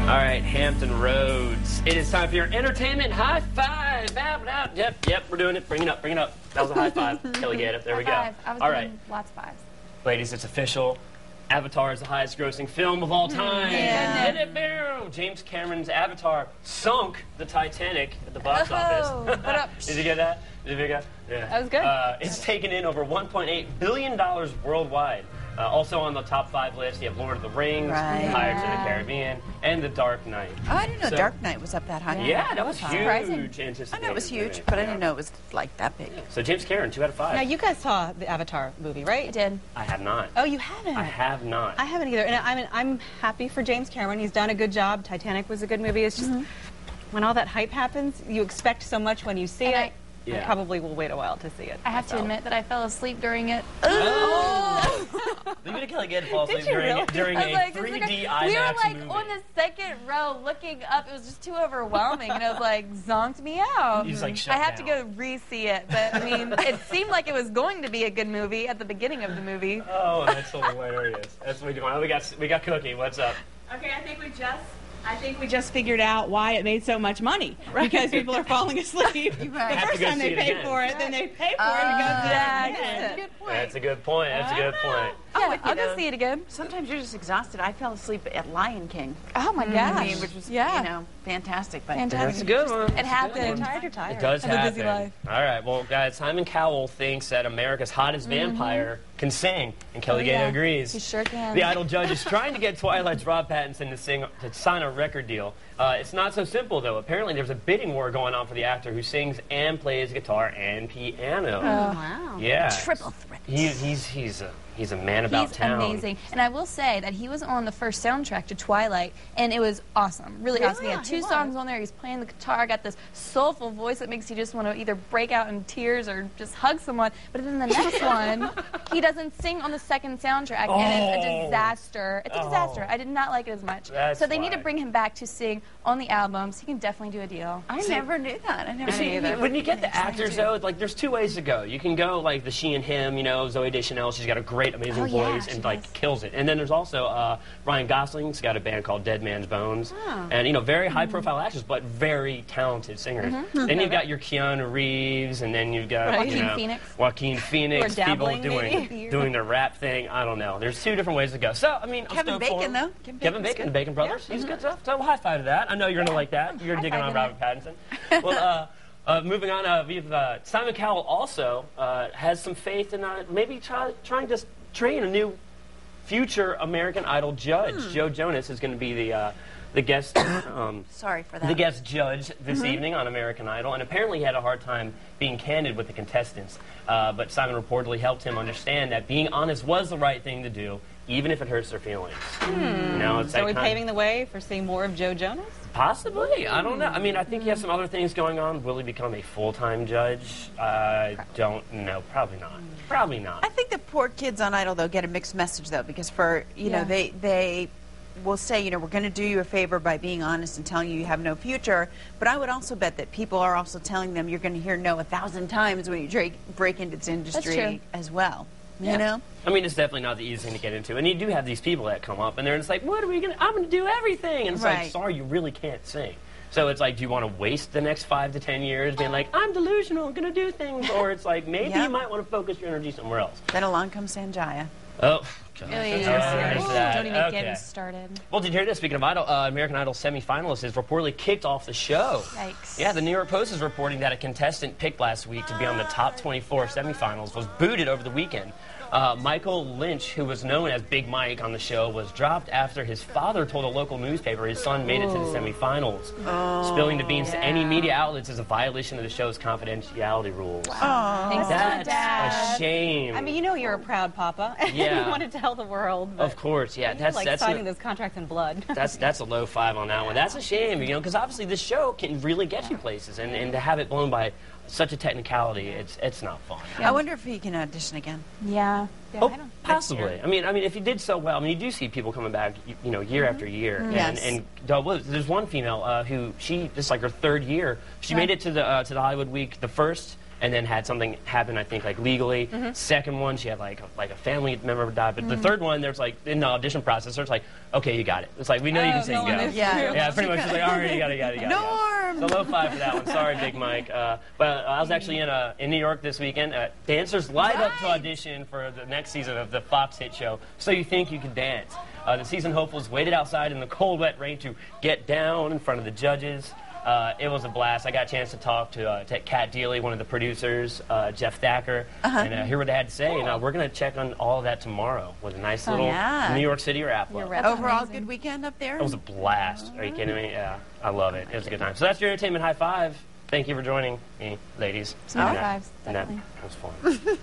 All right, Hampton Roads. It is time for your entertainment high five. Yep, we're doing it. Bring it up. That was a high five. Kelly get it. There we go. I was All doing right, lots of fives. ladies, it's official. Avatar is the highest-grossing film of all time. Yeah. James Cameron's Avatar sunk the Titanic at the box office. Did you get that? Did you get that? Yeah. That was good. It's taken in over $1.8 billion worldwide. Also on the top 5 list, you have Lord of the Rings, Pirates of the Caribbean, and The Dark Knight. Oh, I didn't know Dark Knight was up that high. Yeah, that was huge. I know it was huge, but I didn't know it was like that big. So James Cameron, 2 out of 5. Now, you guys saw the Avatar movie, right? I did. I have not. Oh, you haven't? I have not. I haven't either. And I'm happy for James Cameron. He's done a good job. Titanic was a good movie. It's just when all that hype happens, you expect so much when you see it. I probably will wait a while to see it. I have to admit that I fell asleep during it. You did Kelly get fall asleep during a 3D IMAX We were like movie. on the second row looking up. It was just too overwhelming, and it was like zonked me out. You just like shut I have down. to go re-see it, but I mean, it seemed like it was going to be a good movie at the beginning of the movie. Oh, that's hilarious. That's what we do. We got Cookie. What's up? Okay, I think we just figured out why it made so much money. Because people are falling asleep. The first time they pay for it, then they pay for it and it goes down again. That's a good point. That's a good point. Yeah, I'll go see it again. Sometimes you're just exhausted. I fell asleep at Lion King. Oh my gosh. I mean, which was, you know, fantastic. But That's a good one. It happened. You're tired. It does Have a happen. busy life. All right, well, guys, Simon Cowell thinks that America's hottest vampire can sing, and Kelly Gaynor agrees. He sure can. The Idol judge is trying to get Twilight's Rob Pattinson to sign a record deal. It's not so simple, though. Apparently, there's a bidding war going on for the actor who sings and plays guitar and piano. Wow. Yeah. Triple threat. He's a man about town. He's amazing. And I will say that he was on the first soundtrack to Twilight, and it was awesome. Really awesome. He had 2 songs on there. He's playing the guitar, got this soulful voice that makes you just want to either break out in tears or just hug someone. But then the next one, he doesn't sing on the second soundtrack, and it's a disaster. It's a disaster. I did not like it as much. So they need to bring him back to sing on the albums. He can definitely do a deal. I never knew that. I never knew either. When you get the actors, though, like, there's 2 ways to go. You can go, like, the she and him, you know, Zooey Deschanel. She's got a great, amazing voice and, like, kills it. And then there's also Ryan Gosling's got a band called Dead Man's Bones. And, you know, very high-profile actors, but very talented singers. Then you've got your Keanu Reeves, and then you've got, Joaquin Phoenix. People doing their rap thing. I don't know. There's 2 different ways to go. So, I mean, Kevin Bacon, though. Kevin Bacon, the Bacon Brothers. He's good stuff. So, high five to that. I know you're going to like that. You're digging on Robert Pattinson. Well, moving on, we've Simon Cowell also has some faith in maybe trying to train a new future American Idol judge. Joe Jonas is going to be the guest. Sorry for that. The guest judge this evening on American Idol, and apparently he had a hard time being candid with the contestants. But Simon reportedly helped him understand that being honest was the right thing to do, even if it hurts their feelings. You know, it's So are we paving the way for seeing more of Joe Jonas? Possibly. I don't know. I mean, I think he has some other things going on. Will he become a full-time judge? I don't know. Probably not. Probably not. I think the poor kids on Idol, though, get a mixed message, though, because for, you know, they will say, you know, we're going to do you a favor by being honest and telling you you have no future. But I would also bet that people are also telling them you're going to hear no 1,000 times when you break into this industry as well. You know? I mean, it's definitely not the easiest thing to get into. And you do have these people that come up, and they're just like, what are we going to, I'm going to do everything. And it's like, sorry, you really can't sing. So it's like, do you want to waste the next 5 to 10 years being like, I'm delusional, I'm going to do things? Or it's like, maybe you might want to focus your energy somewhere else. Then along comes Sanjaya. Oh, God. Don't even get me started. Well, did you hear this? Speaking of Idol, American Idol semifinalists has reportedly kicked off the show. Yikes. Yeah, the New York Post is reporting that a contestant picked last week to be on the top 24 semifinals was booted over the weekend. Michael Lynch, who was known as Big Mike on the show, was dropped after his father told a local newspaper his son made it to the semifinals. Spilling the beans to any media outlets is a violation of the show's confidentiality rules. That's a shame. I mean, you know you're a proud papa. Yeah. You want to tell the world. But of course, yeah. That's signing those contracts in blood. That's a low 5 on that one. That's a shame, you know, because obviously this show can really get you places, and to have it blown by such a technicality, it's not fun. I wonder if he can audition again. Yeah. Oh, possibly. I mean, if he did so well, I mean, you do see people coming back, you know, year after year. And there's one female who she, this is like her 3rd year. She made it to the Hollywood Week, the first, and then had something happen, I think, like legally. Second one, she had like a family member died. But the third one, there's like in the audition process, there's like, okay, you got it. It's like we know you can sing go. Yeah, pretty much. It's like, all right, you got it. Norm. So low five for that one. Sorry, Big Mike. But I was actually in New York this weekend. Dancers lined up to audition for the next season of the Fox hit show So You Think You Can Dance. The season hopefuls waited outside in the cold, wet rain to get down in front of the judges. It was a blast. I got a chance to talk to Kat Deely, one of the producers, Jeff Thacker, and hear what they had to say. And we're going to check on all of that tomorrow with a nice little New York City wrap-up. Overall, good weekend up there? It was a blast. Are you kidding me? Yeah, I love it. It was a good time. So that's your entertainment high five. Thank you for joining me, ladies. Some high fives, definitely. That was fun.